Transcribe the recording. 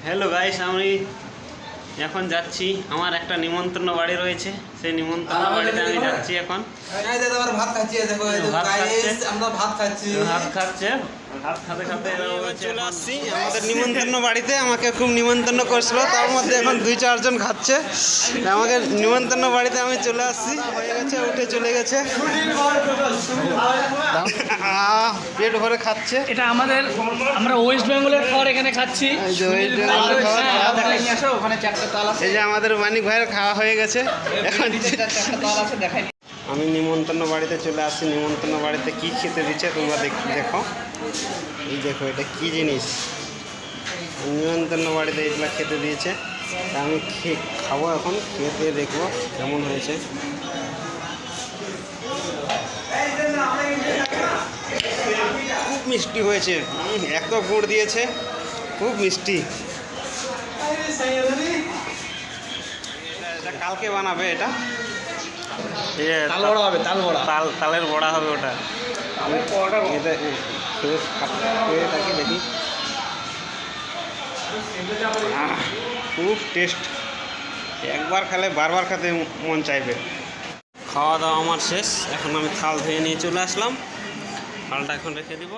Hello guys, আমি এখন যাচ্ছি। আমার একটা নিমন্ত্রণ বাড়ি রয়েছে, সেই নিমন্ত্রণ বাড়িতে আমি যাচ্ছি এখন। ভাত খাচ্ছি, দেখো আমরা ভাত খাচ্ছি। ভাত খাচ্ছে, ভাত খাতে খাতে চলে আসছি আমাদের নিমন্ত্রণ বাড়িতে। আমাকে খুব নিমন্ত্রণ করছিল, তার মধ্যে এখন 2-4 জন খাচ্ছে। আমাকে নিমন্ত্রণ বাড়িতে আমি চলে আসছি, হয়ে গেছে, উঠে চলে গেছে, পেট ভরে খাচ্ছে। এটা আমরা ওয়েস্ট বেঙ্গলের খাবার এখানে খাচ্ছি। এই যে আমাদের মানিক ভাইয়ের খাওয়া হয়ে গেছে এখন। আমি নিমন্ত্রণ বাড়িতে চলে আসছি। নিমন্ত্রণ বাড়িতে কি খেতে দিচ্ছে তোমরা দেখো। এই দেখো, এটা কি জিনিস। নিমন্ত্রণ বাড়িতে এগুলো খেতে দিয়েছে, আমি খাবো এখন, খেতে দেখবো কেমন হয়েছে। খুব মিষ্টি হয়েছে, এত গুড় দিয়েছে, খুব মিষ্টি। এটা কালকে বানাবে, এটা তাল বড়া হবে, তালের বড়া হবে ওটা। আমি এটা খেয়ে থাকি, দেখি। খুব টেস্ট, একবার খেলে বারবার খেতে মন চাইবে। খাওয়া দাওয়া আমার শেষ, এখন আমি থাল ধুয়ে নিয়ে চলে আসলাম। থালটা এখন রেখে দিব।